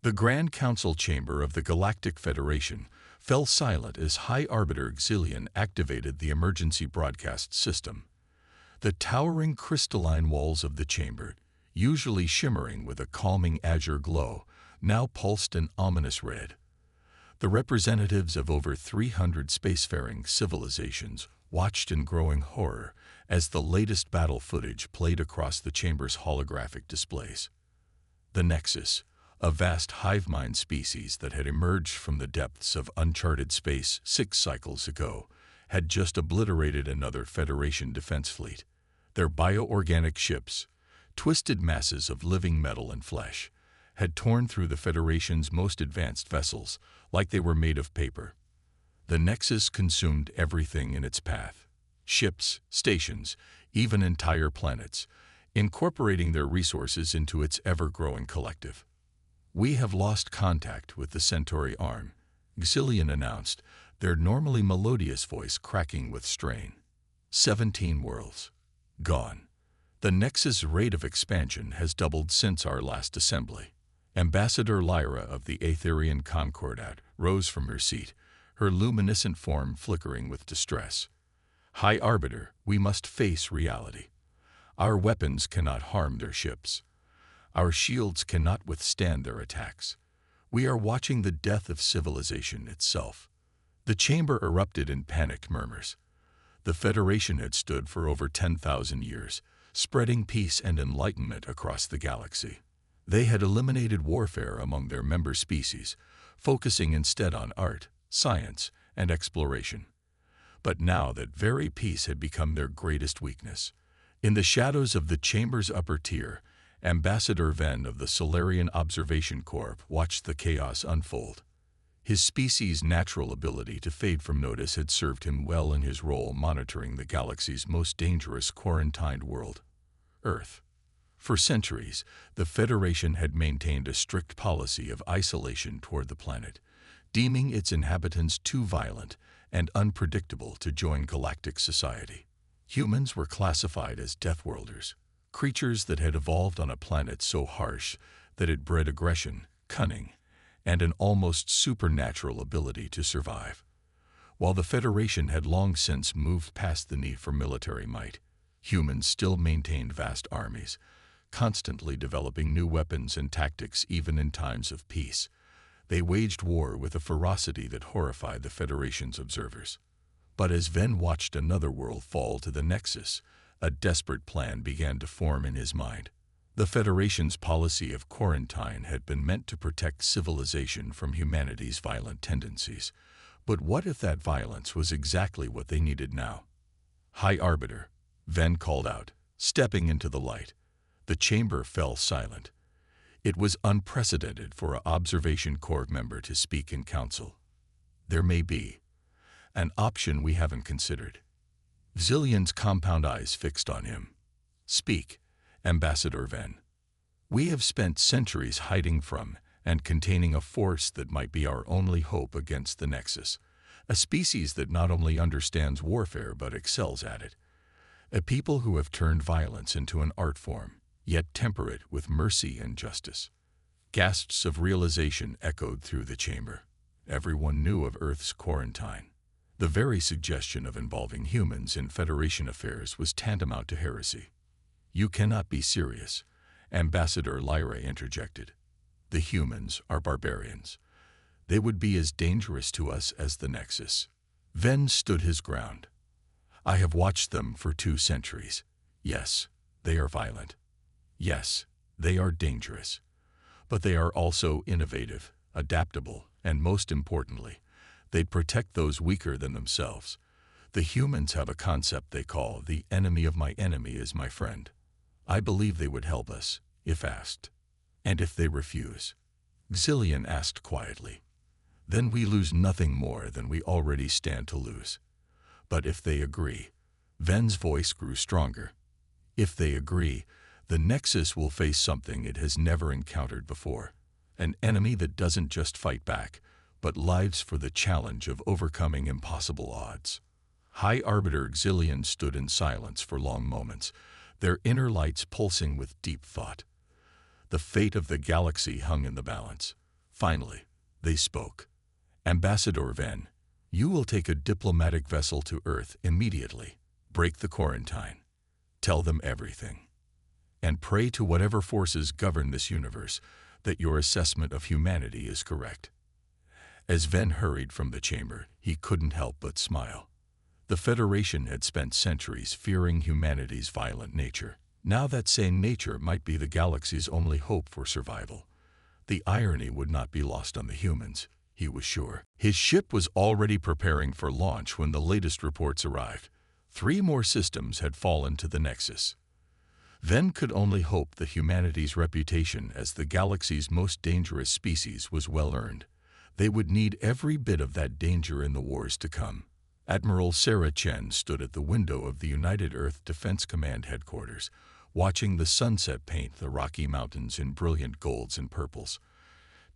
The Grand Council chamber of the Galactic Federation fell silent as High Arbiter Xilian activated the emergency broadcast system. The towering crystalline walls of the chamber, usually shimmering with a calming azure glow, now pulsed an ominous red. The representatives of over 300 spacefaring civilizations watched in growing horror as the latest battle footage played across the chamber's holographic displays. The Nexus, a vast hive mind species that had emerged from the depths of uncharted space 6 cycles ago, had just obliterated another Federation defense fleet. Their bioorganic ships, twisted masses of living metal and flesh, had torn through the Federation's most advanced vessels like they were made of paper. The Nexus consumed everything in its path: ships, stations, even entire planets, incorporating their resources into its ever-growing collective. "We have lost contact with the Centauri arm," Xilian announced, their normally melodious voice cracking with strain. 17 worlds. Gone. The Nexus' rate of expansion has doubled since our last assembly. Ambassador Lyra of the Aetherian Concordat rose from her seat, her luminescent form flickering with distress. "High Arbiter, we must face reality. Our weapons cannot harm their ships. Our shields cannot withstand their attacks. We are watching the death of civilization itself." The chamber erupted in panicked murmurs. The Federation had stood for over 10,000 years, spreading peace and enlightenment across the galaxy. They had eliminated warfare among their member species, focusing instead on art, science, and exploration. But now that very peace had become their greatest weakness. In the shadows of the chamber's upper tier, Ambassador Ven of the Solarian Observation Corps watched the chaos unfold. His species' natural ability to fade from notice had served him well in his role monitoring the galaxy's most dangerous quarantined world, Earth. For centuries, the Federation had maintained a strict policy of isolation toward the planet, deeming its inhabitants too violent and unpredictable to join galactic society. Humans were classified as Deathworlders, creatures that had evolved on a planet so harsh that it bred aggression, cunning, and an almost supernatural ability to survive. While the Federation had long since moved past the need for military might, humans still maintained vast armies, constantly developing new weapons and tactics even in times of peace. They waged war with a ferocity that horrified the Federation's observers. But as Ven watched another world fall to the Nexus, a desperate plan began to form in his mind. The Federation's policy of quarantine had been meant to protect civilization from humanity's violent tendencies. But what if that violence was exactly what they needed now? "High Arbiter," Ven called out, stepping into the light. The chamber fell silent. It was unprecedented for an Observation Corps member to speak in council. "There may be an option we haven't considered." Xilian's compound eyes fixed on him. "Speak, Ambassador Ven. We have spent centuries hiding from and containing a force that might be our only hope against the Nexus, a species that not only understands warfare but excels at it, a people who have turned violence into an art form, yet temper it with mercy and justice." Gasps of realization echoed through the chamber. Everyone knew of Earth's quarantine. The very suggestion of involving humans in Federation affairs was tantamount to heresy. "You cannot be serious," Ambassador Lyra interjected. "The humans are barbarians. They would be as dangerous to us as the Nexus." Ven stood his ground. "I have watched them for 2 centuries. Yes, they are violent. Yes, they are dangerous. But they are also innovative, adaptable, and most importantly, they protect those weaker than themselves. The humans have a concept they call the enemy of my enemy is my friend. I believe they would help us, if asked." "And if they refuse?" Xilian asked quietly. "Then we lose nothing more than we already stand to lose. But if they agree," Ven's voice grew stronger, "if they agree, the Nexus will face something it has never encountered before. An enemy that doesn't just fight back, but lives for the challenge of overcoming impossible odds." High Arbiter Xilian stood in silence for long moments, their inner lights pulsing with deep thought. The fate of the galaxy hung in the balance. Finally, they spoke. Ambassador Ven, you will take a diplomatic vessel to Earth immediately. Break the quarantine. Tell them everything. And pray to whatever forces govern this universe that your assessment of humanity is correct. As Ven hurried from the chamber, he couldn't help but smile. The Federation had spent centuries fearing humanity's violent nature. Now that same nature might be the galaxy's only hope for survival. The irony would not be lost on the humans, he was sure. His ship was already preparing for launch when the latest reports arrived. 3 more systems had fallen to the Nexus. Ven could only hope that humanity's reputation as the galaxy's most dangerous species was well earned. They would need every bit of that danger in the wars to come. Admiral Sarah Chen stood at the window of the United Earth Defense Command headquarters, watching the sunset paint the Rocky Mountains in brilliant golds and purples.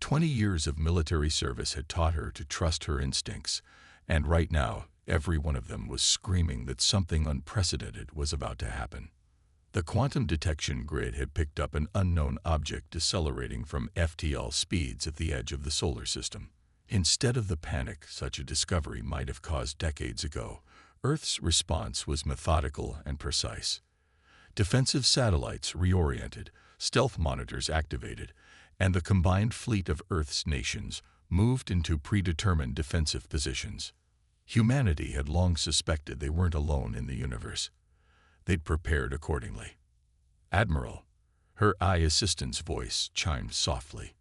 20 years of military service had taught her to trust her instincts, and right now, every one of them was screaming that something unprecedented was about to happen. The quantum detection grid had picked up an unknown object decelerating from FTL speeds at the edge of the solar system. Instead of the panic such a discovery might have caused decades ago, Earth's response was methodical and precise. Defensive satellites reoriented, stealth monitors activated, and the combined fleet of Earth's nations moved into predetermined defensive positions. Humanity had long suspected they weren't alone in the universe. They'd prepared accordingly. Admiral, her eye assistant's voice chimed softly.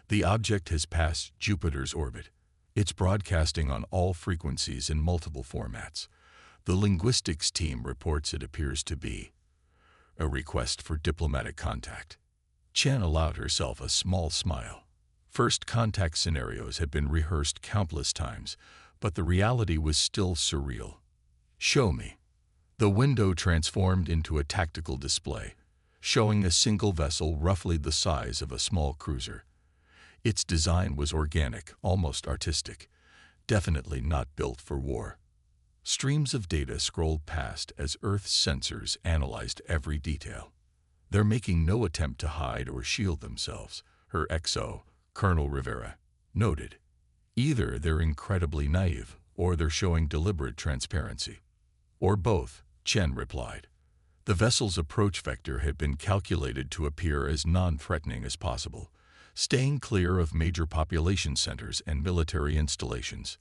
The object has passed Jupiter's orbit. It's broadcasting on all frequencies in multiple formats. The linguistics team reports it appears to be a request for diplomatic contact. Chen allowed herself a small smile. First contact scenarios had been rehearsed countless times, but the reality was still surreal. Show me. The window transformed into a tactical display, showing a single vessel roughly the size of a small cruiser. Its design was organic, almost artistic, definitely not built for war. Streams of data scrolled past as Earth's sensors analyzed every detail. They're making no attempt to hide or shield themselves, her XO, Colonel Rivera, noted. Either they're incredibly naive, or they're showing deliberate transparency. Or both, Chen replied. The vessel's approach vector had been calculated to appear as non-threatening as possible, staying clear of major population centers and military installations.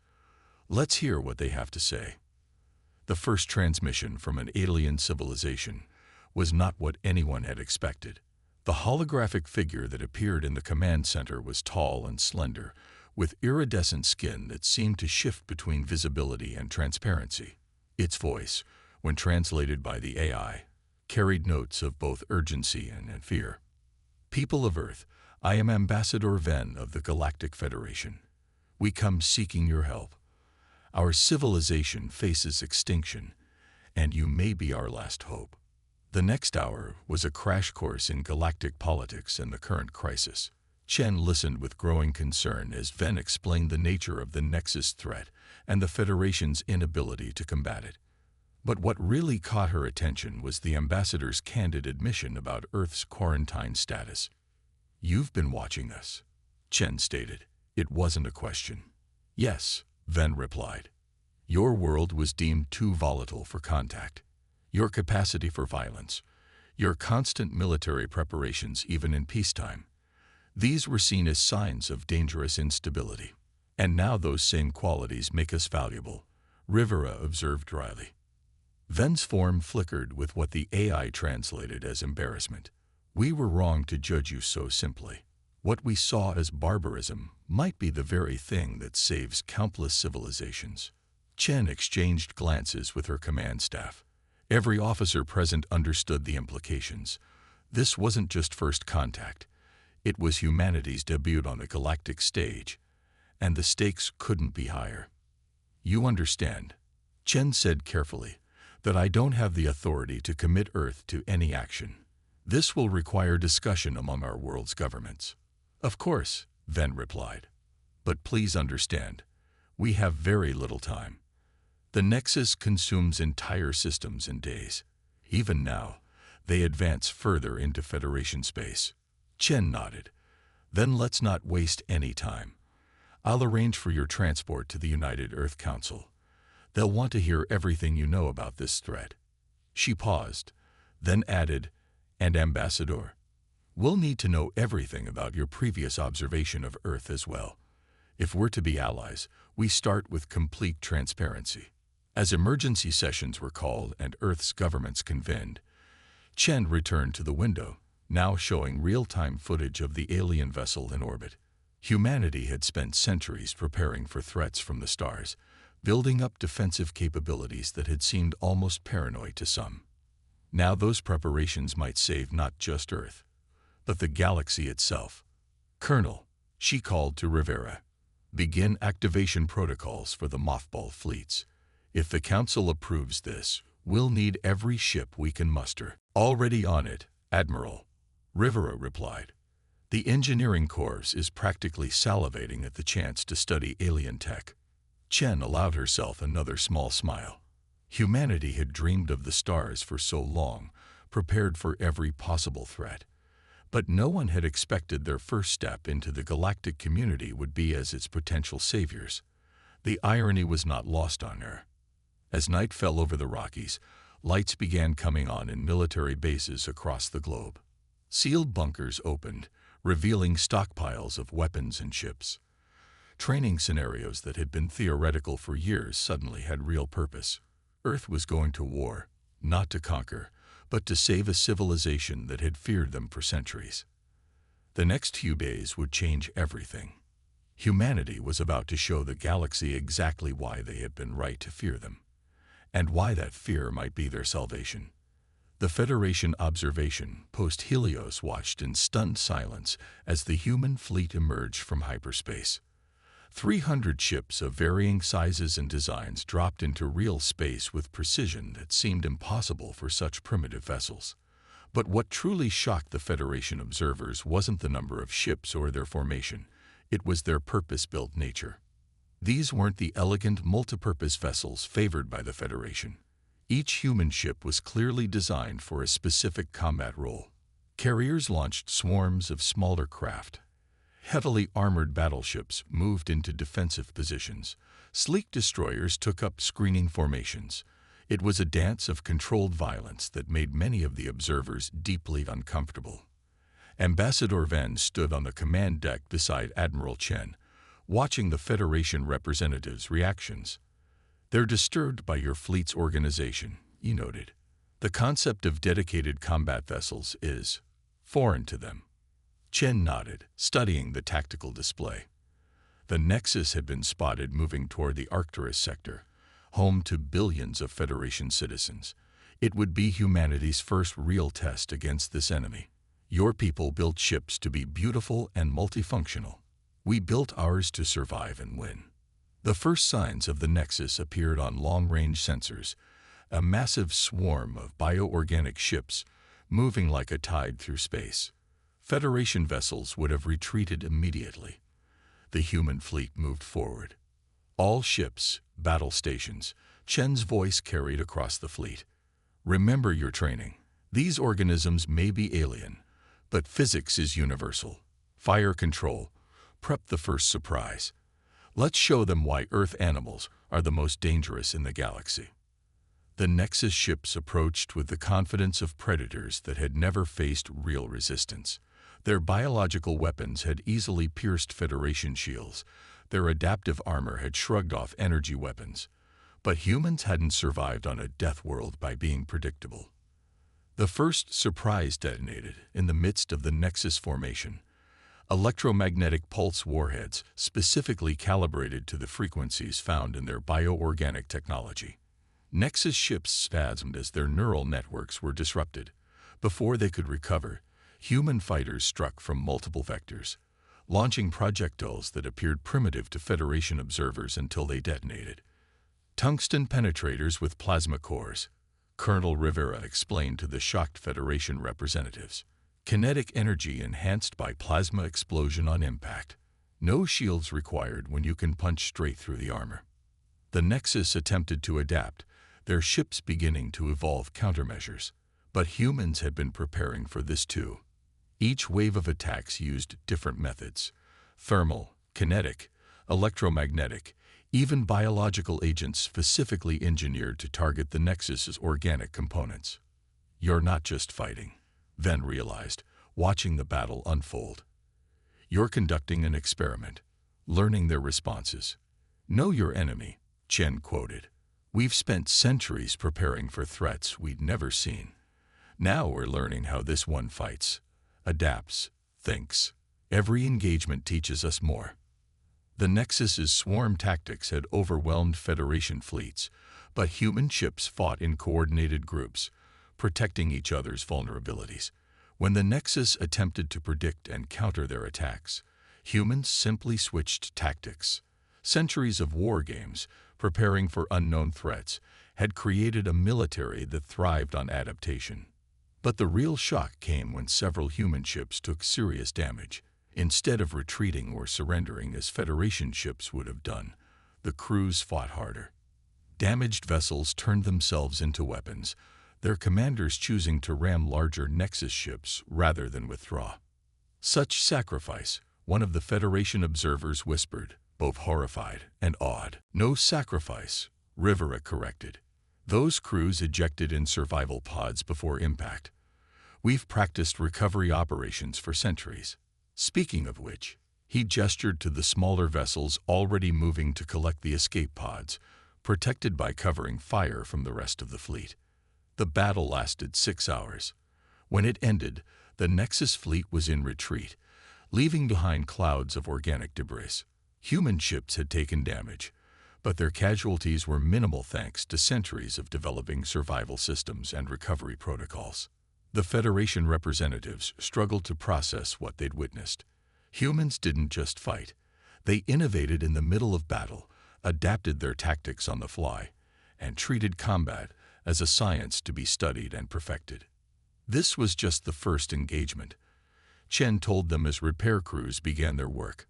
Let's hear what they have to say. The first transmission from an alien civilization was not what anyone had expected. The holographic figure that appeared in the command center was tall and slender, with iridescent skin that seemed to shift between visibility and transparency. Its voice, when translated by the AI, carried notes of both urgency and fear. People of Earth, I am Ambassador Ven of the Galactic Federation. We come seeking your help. Our civilization faces extinction, and you may be our last hope. The next hour was a crash course in galactic politics and the current crisis. Chen listened with growing concern as Ven explained the nature of the Nexus threat and the Federation's inability to combat it. But what really caught her attention was the ambassador's candid admission about Earth's quarantine status. You've been watching us, Chen stated. It wasn't a question. Yes, Ven replied. Your world was deemed too volatile for contact. Your capacity for violence, your constant military preparations even in peacetime, these were seen as signs of dangerous instability. And now those same qualities make us valuable, Rivera observed dryly. Ven's form flickered with what the AI translated as embarrassment. We were wrong to judge you so simply. What we saw as barbarism might be the very thing that saves countless civilizations. Chen exchanged glances with her command staff. Every officer present understood the implications. This wasn't just first contact. It was humanity's debut on the galactic stage, and the stakes couldn't be higher. You understand, Chen said carefully, that I don't have the authority to commit Earth to any action. This will require discussion among our world's governments. Of course, Ven replied. But please understand, we have very little time. The Nexus consumes entire systems in days. Even now, they advance further into Federation space. Chen nodded. Then let's not waste any time. I'll arrange for your transport to the United Earth Council. They'll want to hear everything you know about this threat." She paused, then added, "And Ambassador, we'll need to know everything about your previous observation of Earth as well. If we're to be allies, we start with complete transparency." As emergency sessions were called and Earth's governments convened, Chen returned to the window, now showing real-time footage of the alien vessel in orbit. Humanity had spent centuries preparing for threats from the stars, building up defensive capabilities that had seemed almost paranoid to some. Now those preparations might save not just Earth, but the galaxy itself. "Colonel," she called to Rivera, "begin activation protocols for the mothball fleets. If the Council approves this, we'll need every ship we can muster." "Already on it, Admiral," Rivera replied. "The engineering corps is practically salivating at the chance to study alien tech." Chen allowed herself another small smile. Humanity had dreamed of the stars for so long, prepared for every possible threat. But no one had expected their first step into the galactic community would be as its potential saviors. The irony was not lost on her. As night fell over the Rockies, lights began coming on in military bases across the globe. Sealed bunkers opened, revealing stockpiles of weapons and ships. Training scenarios that had been theoretical for years suddenly had real purpose. Earth was going to war, not to conquer, but to save a civilization that had feared them for centuries. The next few days would change everything. Humanity was about to show the galaxy exactly why they had been right to fear them, and why that fear might be their salvation. The Federation observation post Helios watched in stunned silence as the human fleet emerged from hyperspace. 300 ships of varying sizes and designs dropped into real space with precision that seemed impossible for such primitive vessels. But what truly shocked the Federation observers wasn't the number of ships or their formation, it was their purpose-built nature. These weren't the elegant, multipurpose vessels favored by the Federation. Each human ship was clearly designed for a specific combat role. Carriers launched swarms of smaller craft. Heavily armored battleships moved into defensive positions. Sleek destroyers took up screening formations. It was a dance of controlled violence that made many of the observers deeply uncomfortable. Ambassador Ven stood on the command deck beside Admiral Chen, watching the Federation representatives' reactions. "They're disturbed by your fleet's organization," he noted. "The concept of dedicated combat vessels is foreign to them." Chen nodded, studying the tactical display. The Nexus had been spotted moving toward the Arcturus sector, home to billions of Federation citizens. It would be humanity's first real test against this enemy. "Your people built ships to be beautiful and multifunctional. We built ours to survive and win." The first signs of the Nexus appeared on long-range sensors, a massive swarm of bioorganic ships moving like a tide through space. Federation vessels would have retreated immediately. The human fleet moved forward. "All ships, battle stations," Chen's voice carried across the fleet. "Remember your training. These organisms may be alien, but physics is universal. Fire control. Prep the first surprise. Let's show them why Earth animals are the most dangerous in the galaxy." The Nexus ships approached with the confidence of predators that had never faced real resistance. Their biological weapons had easily pierced Federation shields. Their adaptive armor had shrugged off energy weapons. But humans hadn't survived on a death world by being predictable. The first surprise detonated in the midst of the Nexus formation. Electromagnetic pulse warheads specifically calibrated to the frequencies found in their bioorganic technology. Nexus ships spasmed as their neural networks were disrupted. Before they could recover, human fighters struck from multiple vectors, launching projectiles that appeared primitive to Federation observers until they detonated. "Tungsten penetrators with plasma cores," Colonel Rivera explained to the shocked Federation representatives. "Kinetic energy enhanced by plasma explosion on impact. No shields required when you can punch straight through the armor." The Nexus attempted to adapt, their ships beginning to evolve countermeasures. But humans had been preparing for this too. Each wave of attacks used different methods: thermal, kinetic, electromagnetic, even biological agents specifically engineered to target the Nexus's organic components. You're not just fighting, Ven realized, watching the battle unfold. You're conducting an experiment, learning their responses. Know your enemy, Chen quoted. We've spent centuries preparing for threats we'd never seen. Now we're learning how this one fights, adapts, thinks. Every engagement teaches us more. The Nexus's swarm tactics had overwhelmed Federation fleets, but human ships fought in coordinated groups, protecting each other's vulnerabilities. When the Nexus attempted to predict and counter their attacks, humans simply switched tactics. Centuries of war games, preparing for unknown threats, had created a military that thrived on adaptation. But the real shock came when several human ships took serious damage. Instead of retreating or surrendering as Federation ships would have done, the crews fought harder. Damaged vessels turned themselves into weapons, their commanders choosing to ram larger Nexus ships rather than withdraw. Such sacrifice, one of the Federation observers whispered, both horrified and awed. No sacrifice, Rivera corrected. Those crews ejected in survival pods before impact. We've practiced recovery operations for centuries. Speaking of which, he gestured to the smaller vessels already moving to collect the escape pods, protected by covering fire from the rest of the fleet. The battle lasted 6 hours. When it ended, the Nexus fleet was in retreat, leaving behind clouds of organic debris. Human ships had taken damage, but their casualties were minimal thanks to centuries of developing survival systems and recovery protocols. The Federation representatives struggled to process what they'd witnessed. Humans didn't just fight. They innovated in the middle of battle, adapted their tactics on the fly, and treated combat as a science to be studied and perfected. This was just the first engagement, Chen told them as repair crews began their work.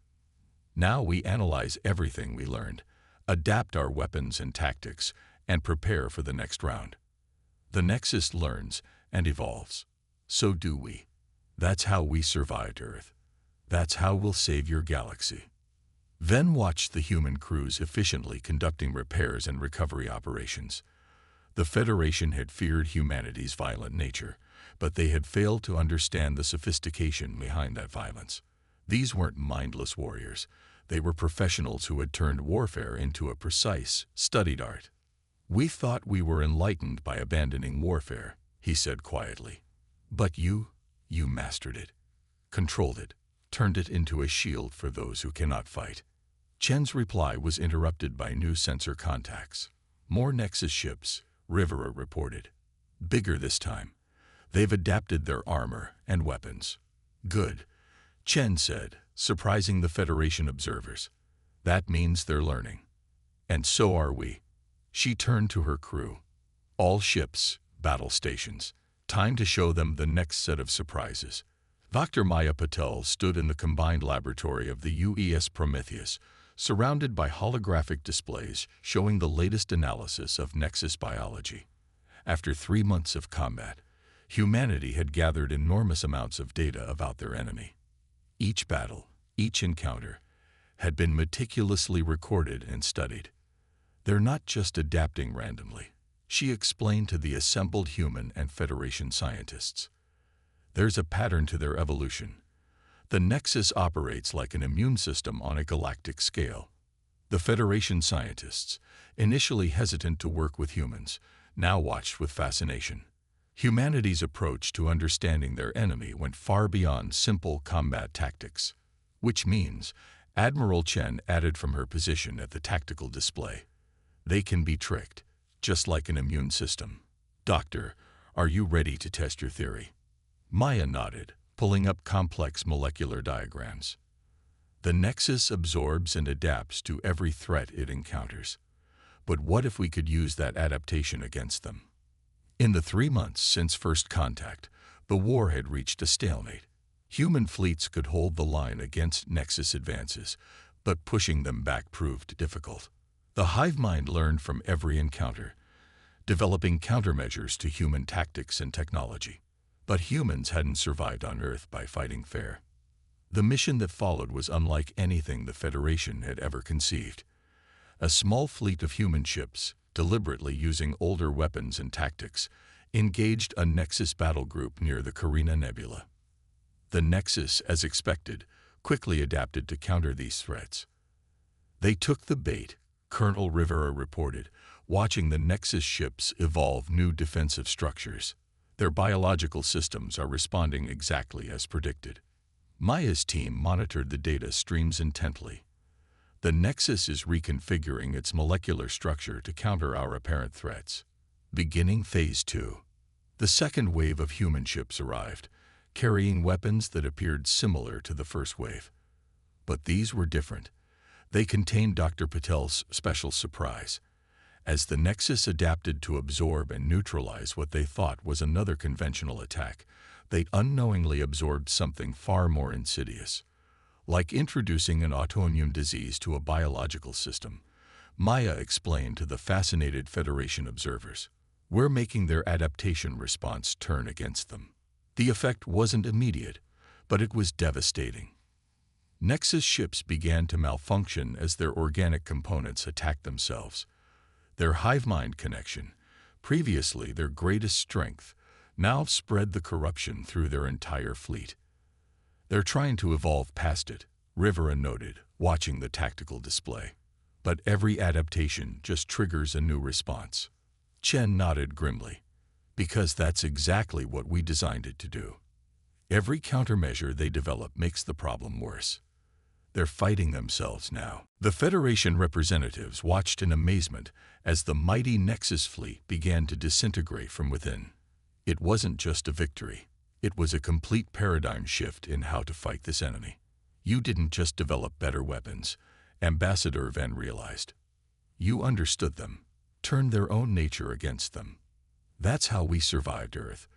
Now we analyze everything we learned, adapt our weapons and tactics, and prepare for the next round. The Nexus learns and evolves. So do we. That's how we survived Earth. That's how we'll save your galaxy. Ven watched the human crews efficiently conducting repairs and recovery operations. The Federation had feared humanity's violent nature, but they had failed to understand the sophistication behind that violence. These weren't mindless warriors. They were professionals who had turned warfare into a precise, studied art. We thought we were enlightened by abandoning warfare, he said quietly. But you mastered it, controlled it, turned it into a shield for those who cannot fight. Chen's reply was interrupted by new sensor contacts. More Nexus ships, Rivera reported. Bigger this time. They've adapted their armor and weapons. Good, Chen said, surprising the Federation observers. That means they're learning. And so are we. She turned to her crew. All ships, battle stations. Time to show them the next set of surprises. Dr. Maya Patel stood in the combined laboratory of the UES Prometheus, surrounded by holographic displays showing the latest analysis of Nexus biology. After 3 months of combat, humanity had gathered enormous amounts of data about their enemy. Each battle, each encounter, had been meticulously recorded and studied. They're not just adapting randomly, she explained to the assembled human and Federation scientists. There's a pattern to their evolution. The Nexus operates like an immune system on a galactic scale. The Federation scientists, initially hesitant to work with humans, now watched with fascination. Humanity's approach to understanding their enemy went far beyond simple combat tactics, which means Admiral Chen added from her position at the tactical display. They can be tricked, just like an immune system. Doctor, are you ready to test your theory? Maya nodded, pulling up complex molecular diagrams. The Nexus absorbs and adapts to every threat it encounters. But what if we could use that adaptation against them? In the 3 months since first contact, the war had reached a stalemate. Human fleets could hold the line against Nexus advances, but pushing them back proved difficult. The hive mind learned from every encounter, developing countermeasures to human tactics and technology. But humans hadn't survived on Earth by fighting fair. The mission that followed was unlike anything the Federation had ever conceived. A small fleet of human ships, deliberately using older weapons and tactics, engaged a Nexus battle group near the Carina Nebula. The Nexus, as expected, quickly adapted to counter these threats. They took the bait, Colonel Rivera reported, watching the Nexus ships evolve new defensive structures. Their biological systems are responding exactly as predicted. Maya's team monitored the data streams intently. The Nexus is reconfiguring its molecular structure to counter our apparent threats. Beginning Phase 2. The second wave of human ships arrived, carrying weapons that appeared similar to the first wave. But these were different. They contained Dr. Patel's special surprise. As the Nexus adapted to absorb and neutralize what they thought was another conventional attack, they unknowingly absorbed something far more insidious. Like introducing an autoimmune disease to a biological system, Maya explained to the fascinated Federation observers, "We're making their adaptation response turn against them." The effect wasn't immediate, but it was devastating. Nexus ships began to malfunction as their organic components attacked themselves. Their hive mind connection, previously their greatest strength, now spread the corruption through their entire fleet. "They're trying to evolve past it," Rivera noted, watching the tactical display. "But every adaptation just triggers a new response." Chen nodded grimly. "Because that's exactly what we designed it to do. Every countermeasure they develop makes the problem worse. They're fighting themselves now." The Federation representatives watched in amazement as the mighty Nexus fleet began to disintegrate from within. It wasn't just a victory. It was a complete paradigm shift in how to fight this enemy. "You didn't just develop better weapons," Ambassador Ven realized. "You understood them, turned their own nature against them." "That's how we survived Earth,"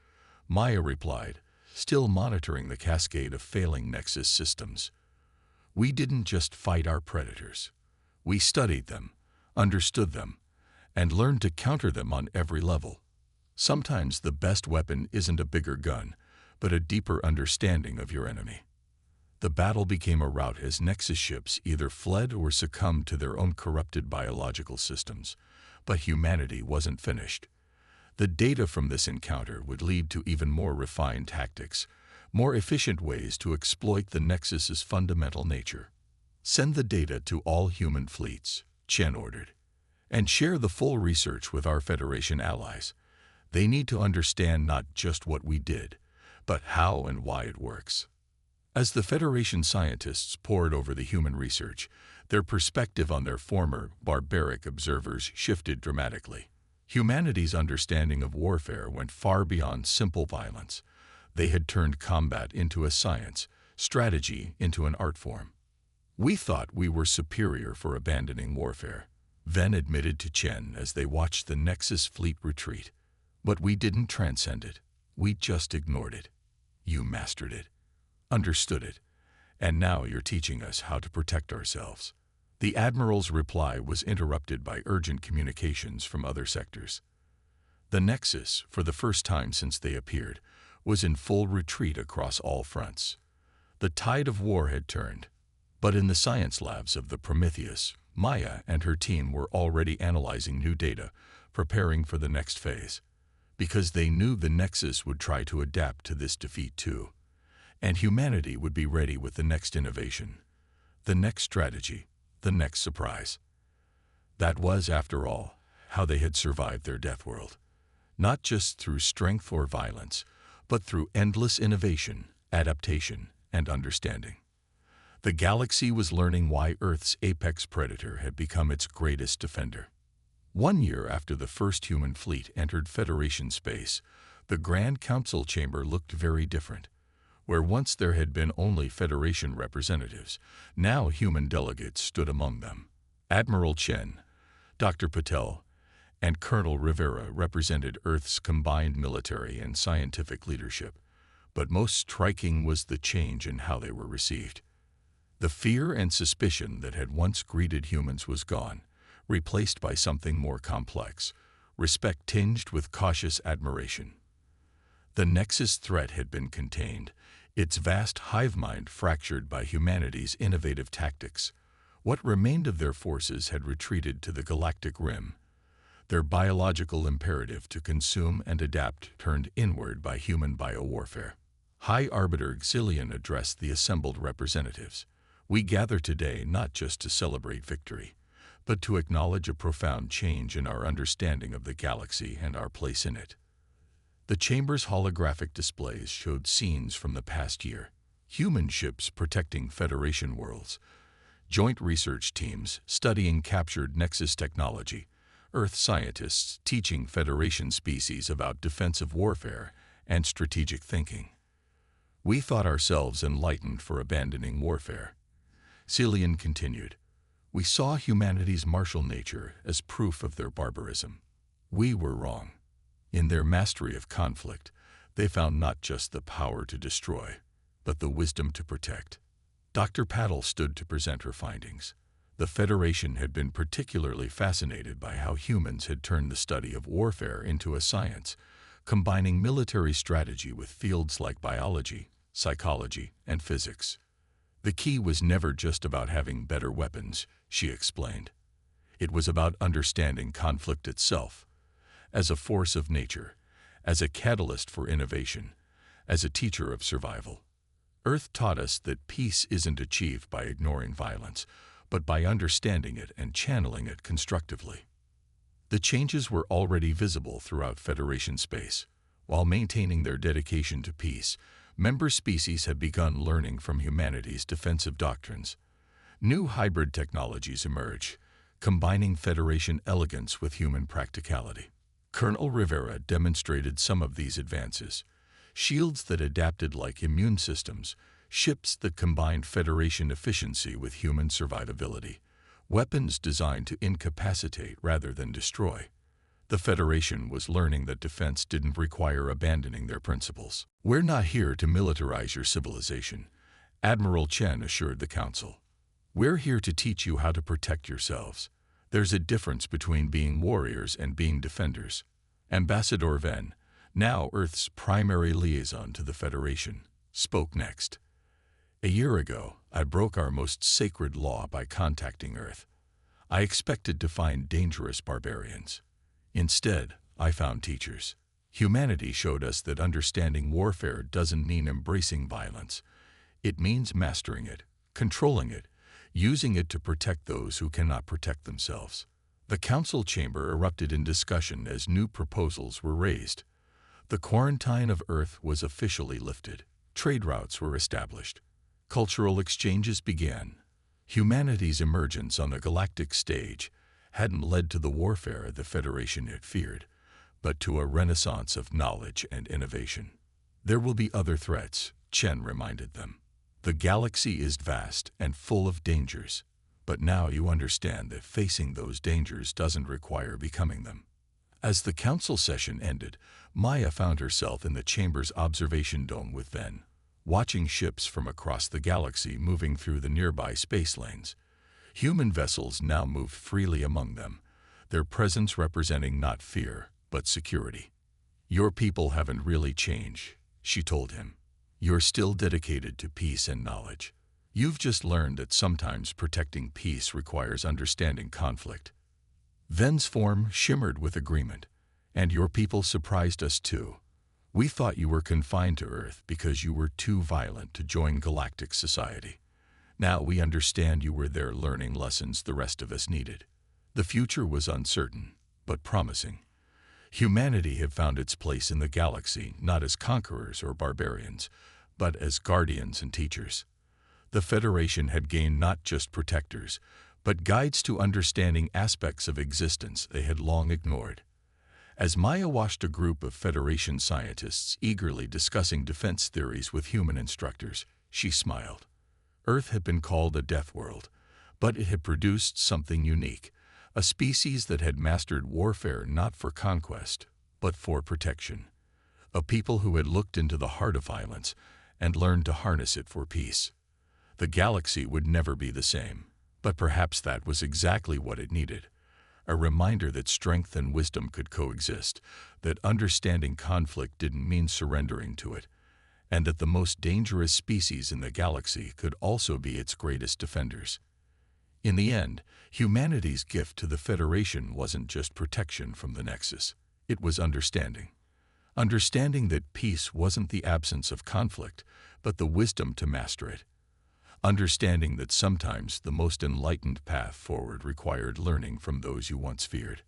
Maya replied, still monitoring the cascade of failing Nexus systems. "We didn't just fight our predators. We studied them, understood them, and learned to counter them on every level. Sometimes the best weapon isn't a bigger gun, but a deeper understanding of your enemy." The battle became a rout as Nexus ships either fled or succumbed to their own corrupted biological systems. But humanity wasn't finished. The data from this encounter would lead to even more refined tactics, more efficient ways to exploit the Nexus's fundamental nature. "Send the data to all human fleets," Chen ordered, "and share the full research with our Federation allies. They need to understand not just what we did, but how and why it works." As the Federation scientists pored over the human research, their perspective on their former barbaric observers shifted dramatically. Humanity's understanding of warfare went far beyond simple violence. They had turned combat into a science, strategy into an art form. "We thought we were superior for abandoning warfare," Ven admitted to Chen as they watched the Nexus fleet retreat. "But we didn't transcend it. We just ignored it. You mastered it, understood it, and now you're teaching us how to protect ourselves." The Admiral's reply was interrupted by urgent communications from other sectors. The Nexus, for the first time since they appeared, was in full retreat across all fronts. The tide of war had turned, but in the science labs of the Prometheus, Maya and her team were already analyzing new data, preparing for the next phase. Because they knew the Nexus would try to adapt to this defeat too, and humanity would be ready with the next innovation, the next strategy, the next surprise. That was, after all, how they had survived their death world. Not just through strength or violence, but through endless innovation, adaptation, and understanding. The galaxy was learning why Earth's apex predator had become its greatest defender. 1 year after the first human fleet entered Federation space, the Grand Council chamber looked very different. Where once there had been only Federation representatives, now human delegates stood among them. Admiral Chen, Dr. Patel, and Colonel Rivera represented Earth's combined military and scientific leadership, but most striking was the change in how they were received. The fear and suspicion that had once greeted humans was gone, replaced by something more complex, respect tinged with cautious admiration. The Nexus threat had been contained, its vast hive mind fractured by humanity's innovative tactics. What remained of their forces had retreated to the galactic rim, their biological imperative to consume and adapt turned inward by human biowarfare. High Arbiter Xilian addressed the assembled representatives. We gather today not just to celebrate victory, but to acknowledge a profound change in our understanding of the galaxy and our place in it. The chamber's holographic displays showed scenes from the past year. Human ships protecting Federation worlds, joint research teams studying captured Nexus technology, Earth scientists teaching Federation species about defensive warfare and strategic thinking. We thought ourselves enlightened for abandoning warfare. Xilian continued. We saw humanity's martial nature as proof of their barbarism. We were wrong. In their mastery of conflict, they found not just the power to destroy, but the wisdom to protect. Dr. Paddle stood to present her findings. The Federation had been particularly fascinated by how humans had turned the study of warfare into a science, combining military strategy with fields like biology, psychology, and physics. The key was never just about having better weapons, she explained. It was about understanding conflict itself, as a force of nature, as a catalyst for innovation, as a teacher of survival. Earth taught us that peace isn't achieved by ignoring violence, but by understanding it and channeling it constructively. The changes were already visible throughout Federation space. While maintaining their dedication to peace, member species had begun learning from humanity's defensive doctrines. New hybrid technologies emerged, combining Federation elegance with human practicality. Colonel Rivera demonstrated some of these advances. Shields that adapted like immune systems, ships that combined Federation efficiency with human survivability, weapons designed to incapacitate rather than destroy. The Federation was learning that defense didn't require abandoning their principles. We're not here to militarize your civilization, Admiral Chen assured the Council. We're here to teach you how to protect yourselves. There's a difference between being warriors and being defenders. Ambassador Ven, now Earth's primary liaison to the Federation, spoke next. A year ago, I broke our most sacred law by contacting Earth. I expected to find dangerous barbarians. Instead, I found teachers. Humanity showed us that understanding warfare doesn't mean embracing violence. It means mastering it, controlling it, using it to protect those who cannot protect themselves. The council chamber erupted in discussion as new proposals were raised. The quarantine of Earth was officially lifted. Trade routes were established. Cultural exchanges began. Humanity's emergence on the galactic stage hadn't led to the warfare the Federation had feared, but to a renaissance of knowledge and innovation. There will be other threats, Chen reminded them. The galaxy is vast and full of dangers, but now you understand that facing those dangers doesn't require becoming them. As the council session ended, Maya found herself in the chamber's observation dome with Ven, watching ships from across the galaxy moving through the nearby space lanes. Human vessels now moved freely among them, their presence representing not fear, but security. Your people haven't really changed, she told him. You're still dedicated to peace and knowledge. You've just learned that sometimes protecting peace requires understanding conflict. Ven's form shimmered with agreement. And your people surprised us too. We thought you were confined to Earth because you were too violent to join galactic society. Now we understand you were there learning lessons the rest of us needed. The future was uncertain, but promising. Humanity had found its place in the galaxy not as conquerors or barbarians, but as guardians and teachers. The Federation had gained not just protectors, but guides to understanding aspects of existence they had long ignored. As Maya watched a group of Federation scientists eagerly discussing defense theories with human instructors, she smiled. Earth had been called a death world, but it had produced something unique, a species that had mastered warfare not for conquest, but for protection. A people who had looked into the heart of violence and learned to harness it for peace. The galaxy would never be the same, but perhaps that was exactly what it needed. a reminder that strength and wisdom could coexist, that understanding conflict didn't mean surrendering to it, and that the most dangerous species in the galaxy could also be its greatest defenders. In the end, humanity's gift to the Federation wasn't just protection from the Nexus. It was understanding. Understanding that peace wasn't the absence of conflict, but the wisdom to master it. Understanding that sometimes the most enlightened path forward required learning from those you once feared.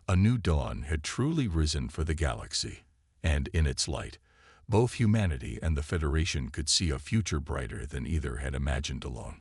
A new dawn had truly risen for the galaxy, and in its light, both humanity and the Federation could see a future brighter than either had imagined alone.